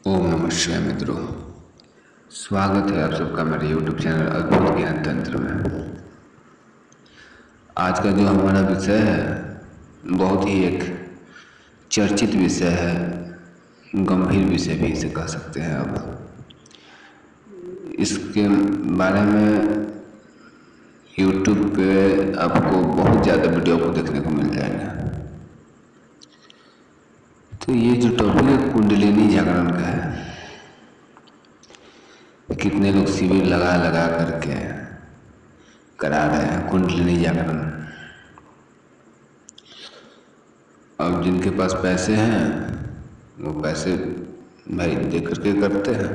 ओम नमः शिवाय मित्रों, स्वागत है आप सबका मेरे YouTube चैनल अद्भुत ज्ञान तंत्र में। आज का जो हमारा विषय है बहुत ही एक चर्चित विषय है, गंभीर विषय भी इसे कह सकते हैं। अब इसके बारे में YouTube पे आपको बहुत ज़्यादा वीडियो को देखने को मिल जाएगा। तो ये जो टॉपिक है कुंडलिनी जागरण का है। कितने लोग शिविर लगा करके करा रहे हैं कुंडलिनी जागरण। अब जिनके पास पैसे हैं वो पैसे भाई दे करके करते हैं,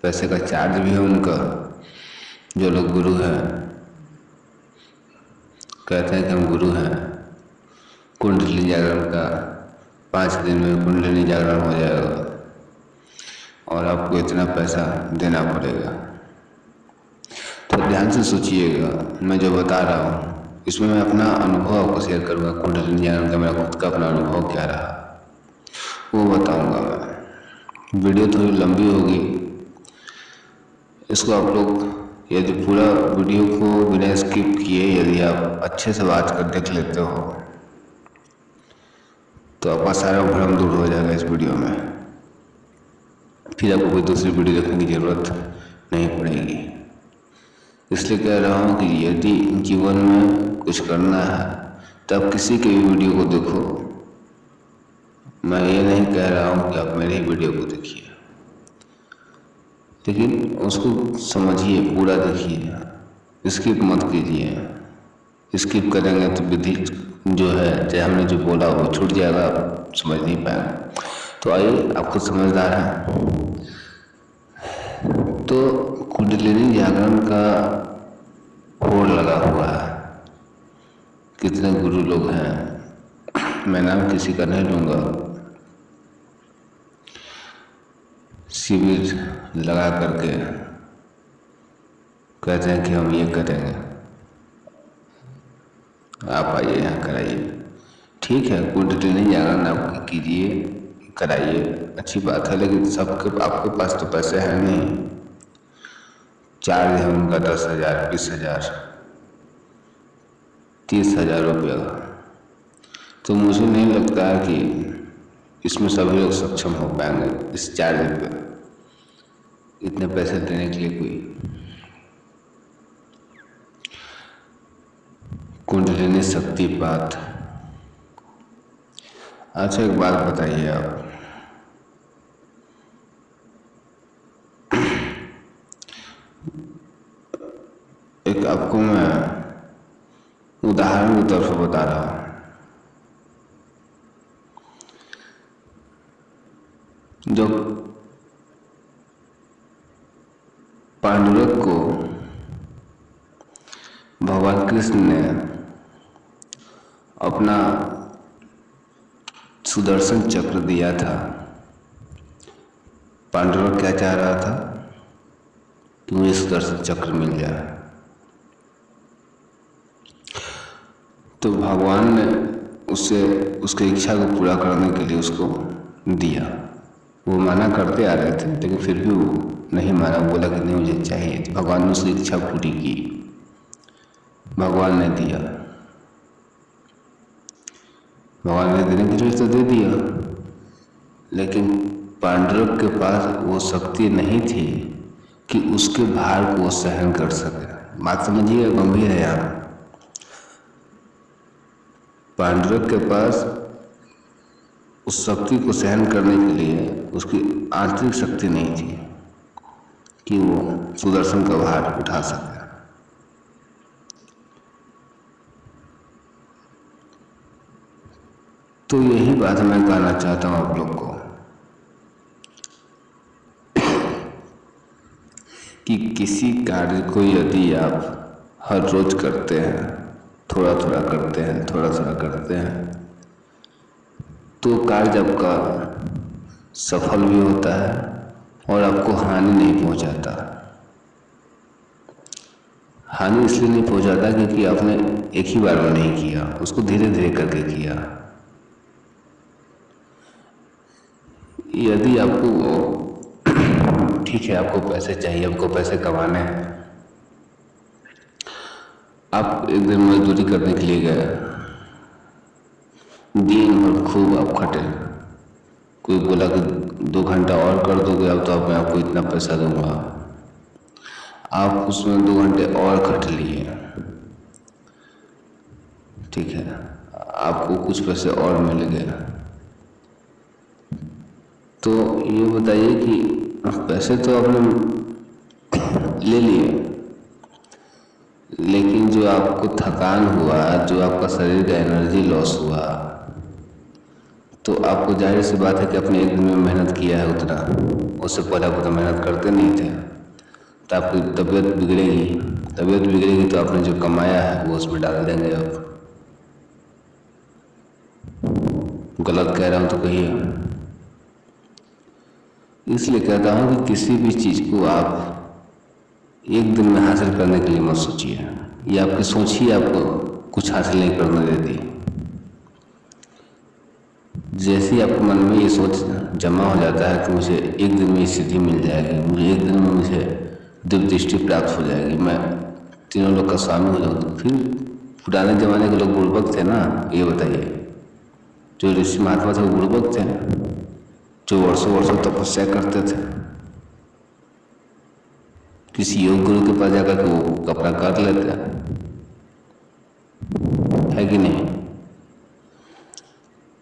पैसे का चार्ज भी है उनका। जो लोग गुरु हैं कहते हैं कि हम गुरु हैं, कुंडलिनी जागरण का 5 दिन में कुंडलिनी जागरण हो जाएगा और आपको इतना पैसा देना पड़ेगा। तो ध्यान से सोचिएगा, मैं जो बता रहा हूँ इसमें मैं अपना अनुभव आपको शेयर करूँगा। कुंडलिनी जागरण का मेरा खुद का अपना अनुभव क्या रहा वो बताऊँगा मैं। वीडियो थोड़ी लंबी होगी, इसको आप लोग यदि पूरा वीडियो को बिना स्किप किए यदि आप अच्छे से बात कर देख लेते हो तो आपका सारा भ्रम दूर हो जाएगा इस वीडियो में। फिर आपको कोई दूसरी वीडियो देखने की ज़रूरत नहीं पड़ेगी। इसलिए कह रहा हूँ कि यदि जीवन में कुछ करना है तो आप किसी के भी वीडियो को देखो। मैं ये नहीं कह रहा हूँ कि आप मेरे ही वीडियो को देखिए, लेकिन उसको समझिए, पूरा देखिए, स्किप मत कीजिए। स्किप करेंगे तो विधि जो है, चाहे हमने जो बोला वो छूट जाएगा, आप समझ नहीं पाएंगे। तो आइए, आपको समझदार है तो कुंडलिनी जागरण का होड़ लगा हुआ है। कितने गुरु लोग हैं, मैं नाम किसी का नहीं लूँगा, शिविर लगा करके कहते हैं कि हम ये करेंगे, आप आइए यहाँ कराइए। ठीक है, कुंडलिनी जागरण आप कीजिए, कराइए, अच्छी बात है, लेकिन सबके आपके पास तो पैसे हैं नहीं। चार्ज है उनका 10,000, 20,000, 30,000 रुपया। तो मुझे नहीं लगता है कि इसमें सभी लोग सक्षम हो पाएंगे इस चार्ज पे, इतने पैसे देने के लिए कोई। कुंडलिनी शक्तिपात। अच्छा एक बात बताइए आप, एक आपको मैं उदाहरण के तौर पर बता रहा हूँ। जो पांडुरंग को भगवान कृष्ण ने अपना सुदर्शन चक्र दिया था, पांडुरंग क्या चाह रहा था कि मुझे सुदर्शन चक्र मिल जाए। तो भगवान ने उससे उसकी इच्छा को पूरा करने के लिए उसको दिया। वो मना करते आ रहे थे, लेकिन फिर भी वो नहीं माना, बोला कि नहीं मुझे चाहिए। तो भगवान ने उसकी इच्छा पूरी की, भगवान ने दिया। भगवान ने देने की तो दे दिया, लेकिन पांडुरंग के पास वो शक्ति नहीं थी कि उसके भार को वो सहन कर सके। बात समझिए, गंभीर है यहाँ। पांडुरंग के पास उस शक्ति को सहन करने के लिए उसकी आंतरिक शक्ति नहीं थी कि वो सुदर्शन का भार उठा सके। तो यही बात मैं कहना चाहता हूँ आप लोग को कि किसी कार्य को यदि आप हर रोज करते हैं, थोड़ा थोड़ा करते हैं, थोड़ा थोड़ा करते हैं, तो कार्य आपका सफल भी होता है और आपको हानि नहीं पहुंचाता। हानि इसलिए नहीं पहुंचाता क्योंकि आपने एक ही बार में नहीं किया, उसको धीरे धीरे करके किया। यदि आपको ठीक है, आपको पैसे चाहिए, आपको पैसे कमाने हैं, आप एक दिन मजदूरी करने के लिए गए, दिन भर खूब आप खटे, कोई बोला कि 2 घंटा और कर दोगे अब तो मैं आपको इतना पैसा दूंगा, आप उसमें 2 घंटे और खट लिए, ठीक है, आपको कुछ पैसे और मिल गए, तो ये बताइए कि पैसे तो आपने ले लिए, लेकिन जो आपको थकान हुआ, जो आपका शरीर का एनर्जी लॉस हुआ, तो आपको जाहिर सी बात है कि अपने एक दिन में मेहनत किया है उतना, उससे पहले आप उतना मेहनत करते नहीं थे, तो आपकी तबीयत बिगड़ेगी तो आपने जो कमाया है वो उसमें डाल देंगे आप। गलत कह रहा हूँ तो कहिए। इसलिए कहता हूँ कि किसी भी चीज़ को आप एक दिन में हासिल करने के लिए मत सोचिए, ये आपकी सोच ही आपको कुछ हासिल नहीं करने देती। जैसे ही आपके मन में ये सोच जमा हो जाता है कि मुझे एक दिन में सिद्धि मिल जाएगी, मुझे एक दिन में मुझे दिव्य दृष्टि प्राप्त हो जाएगी, मैं तीनों लोग का स्वामी हो जाऊँ, तो फिर पुराने जमाने के लोग बुड़बक थे ना, ये बताइए, जो ऋषि महात्मा थे वो बुड़बक थे, जो वर्षों तपस्या करते थे, किसी योग गुरु के पास जाकर के वो कपड़ा काट लेते है कि नहीं।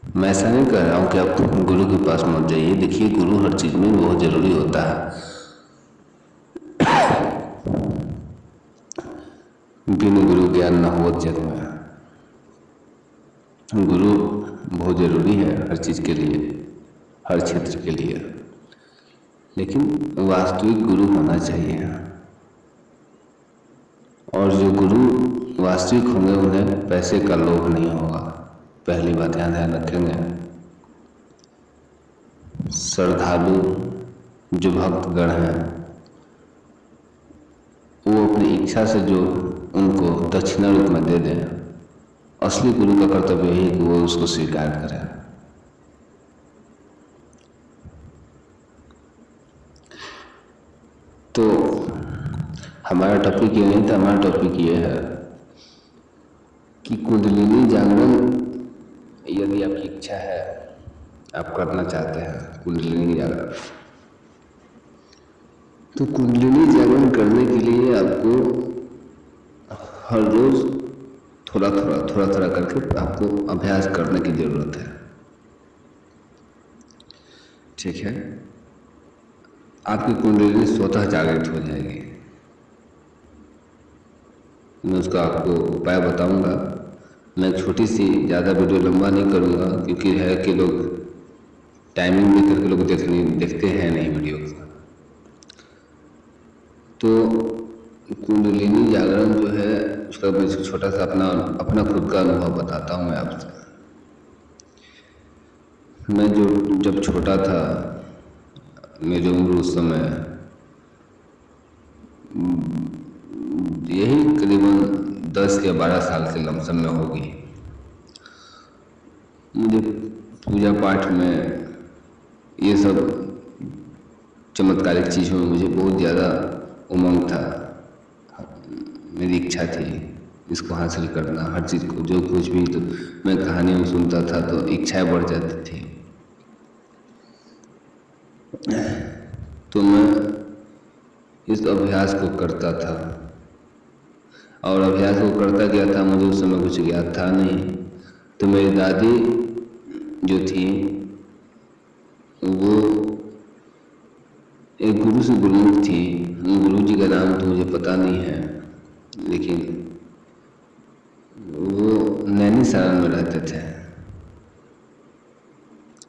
मैं ऐसा नहीं कह रहा हूँ कि आप गुरु के पास मत जाइए, देखिए गुरु हर चीज में बहुत जरूरी होता है, बिन गुरु ज्ञान न हो जग में, गुरु बहुत जरूरी है हर चीज के लिए, हर क्षेत्र के लिए, लेकिन वास्तविक गुरु होना चाहिए, और जो गुरु वास्तविक होंगे उन्हें पैसे का लोभ नहीं होगा, पहली बात यहाँ ध्यान रखेंगे। श्रद्धालु जो भक्तगण हैं वो अपनी इच्छा से जो उनको दक्षिणा रूप में दे दें, असली गुरु का कर्तव्य है कि वो उसको स्वीकार करें। तो हमारा टॉपिक ये नहीं था, हमारा टॉपिक ये है कि कुंडलिनी जागरण यदि आपकी इच्छा है, आप करना चाहते हैं कुंडलिनी जागरण, तो कुंडलिनी जागरण करने के लिए आपको हर रोज थोड़ा थोड़ा करके आपको अभ्यास करने की जरूरत है, ठीक है। आपकी कुंडलिनी स्वतः जागृत हो जाएगी। मैं उसका आपको उपाय बताऊंगा। मैं एक छोटी सी, ज़्यादा वीडियो लंबा नहीं करूंगा, क्योंकि है कि लोग टाइमिंग देख करके लोग देखते हैं नहीं वीडियो को। तो कुंडलिनी जागरण जो है उसका मैं छोटा सा अपना खुद का अनुभव बताता हूँ मैं आपसे। मैं जब छोटा था, मेरी उम्र उस समय यही करीबन 10 या 12 साल के लमसम में होगी। मुझे पूजा पाठ में ये सब चमत्कारिक चीज़ों में मुझे बहुत ज़्यादा उमंग था, मेरी इच्छा थी इसको हासिल करना, हर चीज़ को, जो कुछ भी, तो मैं कहानियों सुनता था तो इच्छाएं बढ़ जाती थी। तो मैं इस अभ्यास को करता था और अभ्यास को करता गया था। मुझे उस समय कुछ ज्ञात था नहीं। तो मेरी दादी जो थी वो एक गुरु से गुरुमुख थी। गुरु जी का नाम तो मुझे पता नहीं है, लेकिन वो नैनीसारण में रहते थे,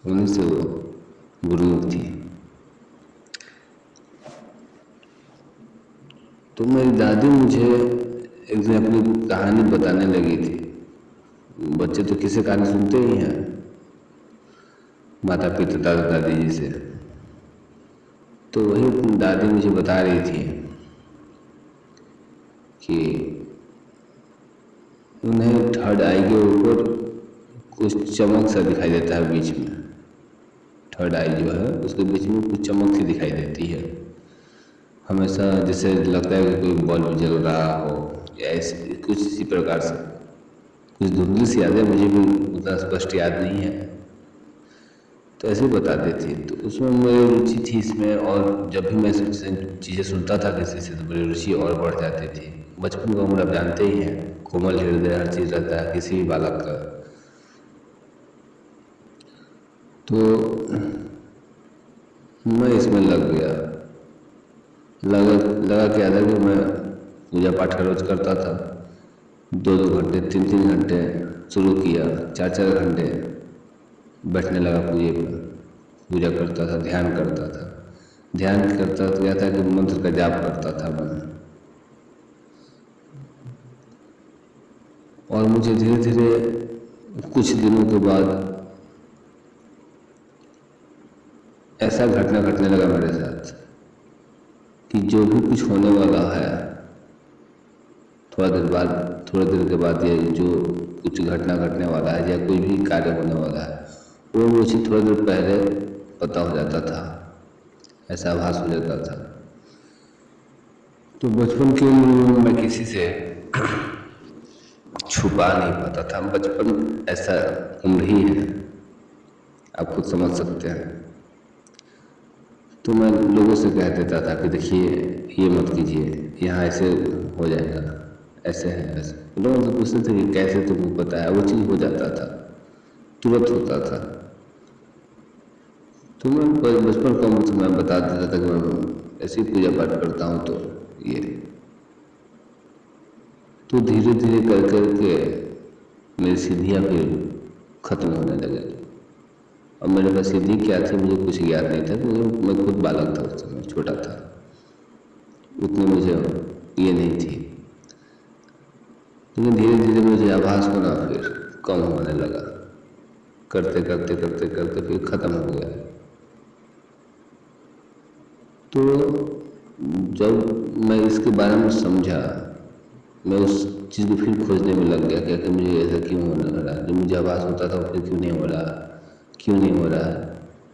उन्हीं से वो गुरुमुख थी। तो मेरी दादी मुझे एक दिन अपनी कहानी बताने लगी थी। बच्चे तो किसी कहानी सुनते ही हैं माता पिता दादा दादी जी से। तो वही दादी मुझे बता रही थी कि उन्हें थर्ड आई के ऊपर कुछ चमक सा दिखाई देता है बीच में। थर्ड आई जो है उसके बीच में कुछ चमक सी दिखाई देती है। हमेशा जैसे लगता है कि कोई बल्ब जल रहा हो या ऐसे कुछ इसी प्रकार से कुछ धुंधली सी यादें, मुझे भी उतना स्पष्ट याद नहीं है, तो ऐसे बताते थे। तो उसमें मेरी रुचि थी इसमें, और जब भी मैं चीज़ें सुनता था किसी से तो मेरी रुचि और बढ़ जाती थी। बचपन का उम्र आप जानते ही हैं, कोमल हृदय हर चीज़ रहता है किसी भी बालक का। तो मैं इसमें लग गया, लगा क्या था कि मैं पूजा पाठ का रोज करता था, 2-2 घंटे 3-3 घंटे शुरू किया, 4-4 घंटे बैठने लगा पूजे पर, पूजा करता था, ध्यान करता था। ध्यान करता क्या था कि मंत्र का जाप करता था मैं, और मुझे धीरे धीरे कुछ दिनों के बाद ऐसा घटना घटने लगा मेरे साथ कि जो भी कुछ होने वाला है थोड़ा देर के बाद, ये जो कुछ घटना घटने वाला है या कोई भी कार्य होने वाला है वो मुझे थोड़ा देर पहले पता हो जाता था, ऐसा आभास हो जाता था। तो बचपन के उम्र में मैं किसी से छुपा नहीं पाता था। बचपन ऐसा उम्र ही है, आप खुद समझ सकते हैं। तो मैं लोगों से कह देता था कि देखिए ये मत कीजिए, यहाँ ऐसे हो जाएगा, ऐसे है ऐसे। लोग मुझसे पूछते थे कि कैसे तुमको पता है, वो चीज़ हो जाता था, तुरंत होता था। तो मैं बचपन का उम्र मैं बता देता था कि मैं ऐसे ही पूजा पाठ करता हूँ। तो धीरे धीरे कर करके मेरी सिद्धियाँ फिर खत्म होने लगे। और मेरे पास सिद्धि क्या थी मुझे कुछ ज्ञात नहीं था, क्योंकि मैं खुद बालक था, उस समय छोटा था, उतनी मुझे ये नहीं थी। लेकिन धीरे धीरे मुझे आभास होना फिर कम होने लगा, करते करते करते करते फिर खत्म हो गया। तो जब मैं इसके बारे में समझा, मैं उस चीज़ को फिर खोजने में लग गया कि मुझे ऐसा क्यों होने लगा। जो मुझे आभास होता था फिर क्यों नहीं हो रहा, क्यों नहीं हो रहा है।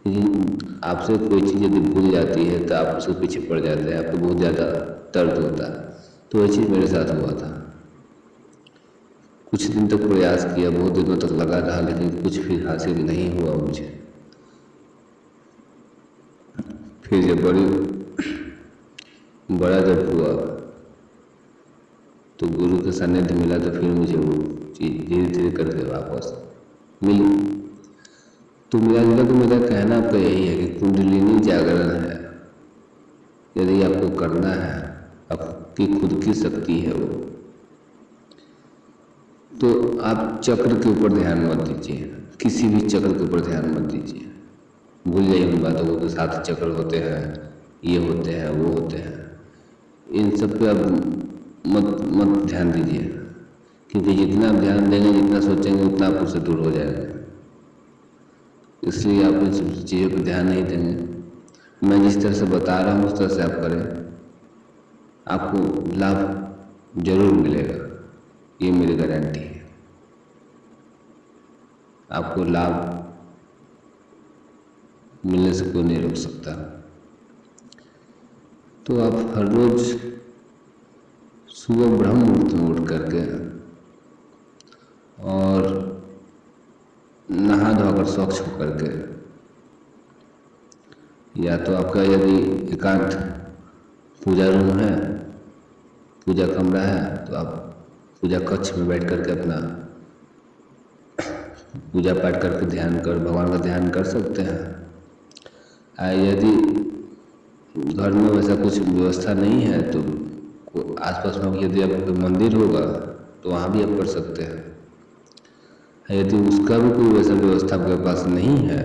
क्योंकि आपसे कोई चीज़ यदि भूल जाती है तो आप उसके पीछे पड़ जाते हैं, आपको बहुत ज़्यादा दर्द होता है। तो वही चीज़ मेरे साथ हुआ था। कुछ दिन तक प्रयास किया, बहुत दिनों तक लगा रहा, लेकिन कुछ भी हासिल नहीं हुआ मुझे। फिर जब बड़ा जब हुआ तो गुरु के सानिध्य मिला, तो फिर मुझे वो चीज़ धीरे धीरे करके वापस मिली। तो मिला जुला तो मेरा कहना आपका यही है कि कुंडलिनी जागरण है, यदि आपको करना है, आपकी खुद की शक्ति है वो, तो आप चक्र के ऊपर ध्यान मत दीजिए, किसी भी चक्र के ऊपर ध्यान मत दीजिए। भूल जाइए उन बातों को कि 7 चक्र होते हैं, ये होते हैं, वो होते हैं, इन सब पे आप मत ध्यान दीजिए। क्योंकि जितना आप ध्यान देंगे, जितना सोचेंगे, उतना आप उससे दूर हो जाएंगे। इसलिए आप इन सब चीज़ों पर ध्यान नहीं देंगे। मैं जिस तरह से बता रहा हूँ उस तरह से आप करें, आपको लाभ जरूर मिलेगा, ये मेरी गारंटी है। आपको लाभ मिलने से कोई नहीं रोक सकता। तो आप हर रोज सुबह ब्रह्म मुहूर्त में उठ करके और नहा धोकर स्वच्छ होकर के, या तो आपका यदि एकांत पूजा रूम है, पूजा कमरा है, तो आप पूजा कक्ष में बैठ करके अपना पूजा पाठ करके भगवान का ध्यान कर सकते हैं। यदि घर में वैसा कुछ व्यवस्था नहीं है तो आसपास में यदि आपका मंदिर होगा तो वहाँ भी आप कर सकते हैं। यदि उसका भी कोई वैसा व्यवस्था आपके पास नहीं है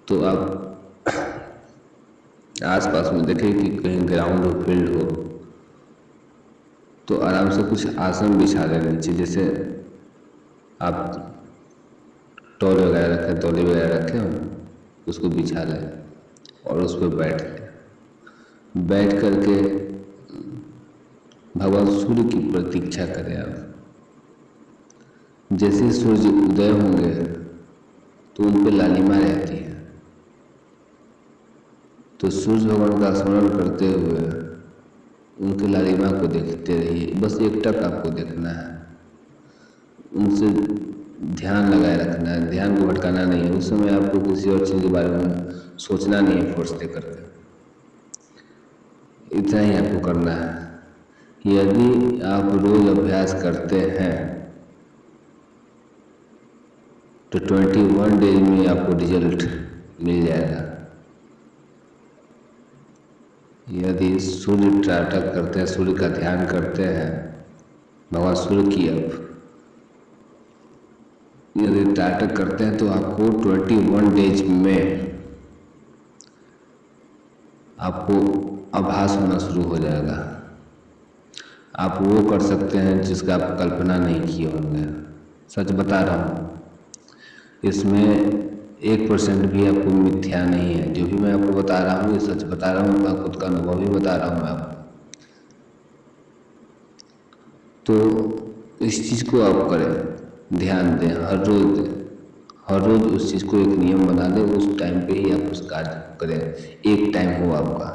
तो आप आसपास में देखें कि कहीं ग्राउंड हो, फील्ड हो, तो आराम से कुछ आसन बिछा लें नीचे। जैसे आप तौले वगैरह रखे हो, उसको बिछा लें और उस पर बैठ करके भगवान सूर्य की प्रतीक्षा करें। आप जैसे सूर्य उदय होंगे तो उन पर लालिमा रहती है, तो सूर्य भगवान का स्मरण करते हुए उनके लालिमा को देखते रहिए। बस एकटक आपको देखना है, उनसे ध्यान लगाए रखना है, ध्यान को भटकाना नहीं है। उस समय आपको किसी और चीज़ के बारे में सोचना नहीं है फोर्स दे करके। इतना ही आपको करना है। यदि आप रोज अभ्यास करते हैं तो 21 डेज में आपको रिजल्ट मिल जाएगा। यदि सूर्य त्राटक करते हैं, सूर्य का ध्यान करते हैं, भगवान सूर्य की आप यदि त्राटक करते हैं तो आपको 21 डेज में आपको आभास होना शुरू हो जाएगा। आप वो कर सकते हैं जिसका आप कल्पना नहीं किए होंगे। सच बता रहा हूँ, इसमें 1% भी आपको मिथ्या नहीं है। जो भी मैं आपको बता रहा हूँ ये सच बता रहा हूँ, मैं खुद का अनुभव भी बता रहा हूँ मैं आपको। तो इस चीज़ को आप करें, ध्यान दें, हर रोज़ दें, हर रोज़ उस चीज़ को एक नियम बना दें। उस टाइम पे ही आप उस कार्य करें। एक टाइम हो आपका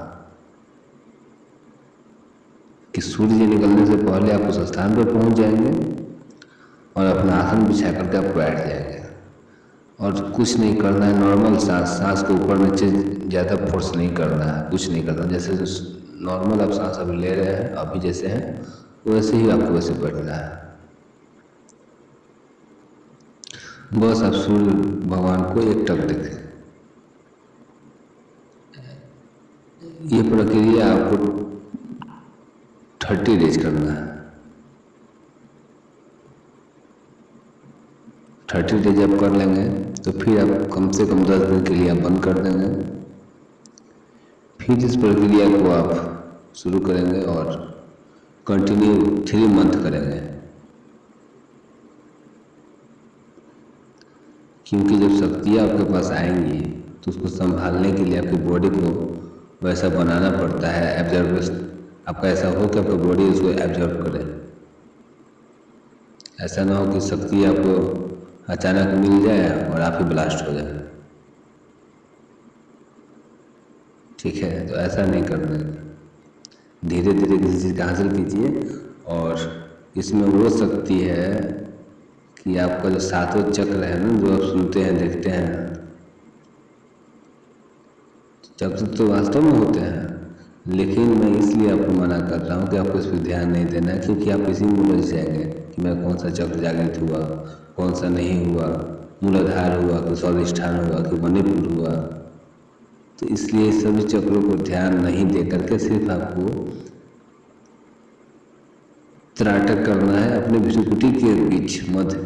कि सूर्य निकलने से पहले आप उस स्थान पर पहुंच जाएंगे और अपना आसन बिछा करके आप बैठ जाएंगे और कुछ नहीं करना है। नॉर्मल सांस को ऊपर नीचे ज़्यादा फोर्स नहीं करना है, कुछ नहीं करना। जैसे नॉर्मल आप सांस अभी ले रहे हैं, अभी जैसे हैं वैसे ही आपको वैसे बैठना है। बस आप सूर्य भगवान को एकटक देखें। ये प्रक्रिया आपको 30 डेज करना है। 30 डेज आप कर लेंगे तो फिर आप कम से कम 10 दिन के लिए आप बंद कर देंगे। फिर इस प्रक्रिया को आप शुरू करेंगे और कंटिन्यू 3 मंथ करेंगे। क्योंकि जब शक्तियाँ आपके पास आएंगी तो उसको संभालने के लिए आपकी बॉडी को वैसा बनाना पड़ता है। एब्जॉर्ब आपका ऐसा हो कि आपका बॉडी उसको एब्जॉर्ब करे। ऐसा ना हो कि शक्ति आपको अचानक मिल जाए और आप ही ब्लास्ट हो जाए। ठीक है, तो ऐसा नहीं करना। धीरे धीरे किसी चीज़ का हासिल कीजिए। और इसमें वो शक्ति है कि आपका जो सातों चक्र है ना, जो आप सुनते हैं देखते हैं, चक्र तो वास्तव में होते हैं, लेकिन मैं इसलिए आपको मना कर रहा हूँ कि आपको इस पर ध्यान नहीं देना है। क्योंकि आप इसी में उलझ जाएंगे कि मैं कौन सा चक्र जागृत हुआ, कौन सा नहीं हुआ, मूलाधार हुआ कि स्वाधिष्ठान हुआ कि मणिपुर हुआ। तो इसलिए सभी चक्रों को ध्यान नहीं दे करके सिर्फ आपको त्राटक करना है। अपने भ्रुकुटी के बीच मध्य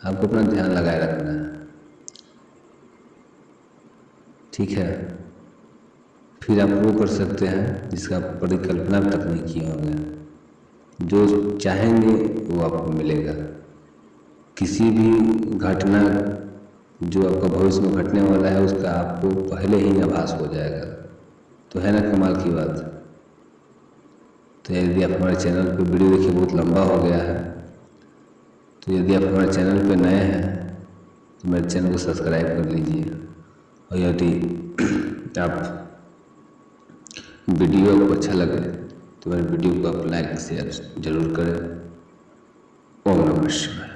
आपको अपना ध्यान लगाए रखना है। ठीक है, फिर आप वो कर सकते हैं जिसका आप परिकल्पना तक नहीं किए होंगे। जो चाहेंगे वो आपको मिलेगा। किसी भी घटना जो आपका भविष्य में घटने वाला है उसका आपको पहले ही आभास हो जाएगा। तो है ना कमाल की बात। तो यदि आप हमारे चैनल पर वीडियो देखिए, बहुत लंबा हो गया है, तो यदि आप हमारे चैनल पर नए हैं तो मेरे चैनल को सब्सक्राइब कर लीजिए। और यदि आप वीडियो आपको अच्छा लगे तो मेरे वीडियो को आप लाइक शेयर जरूर करें। ओम नमः शिवाय।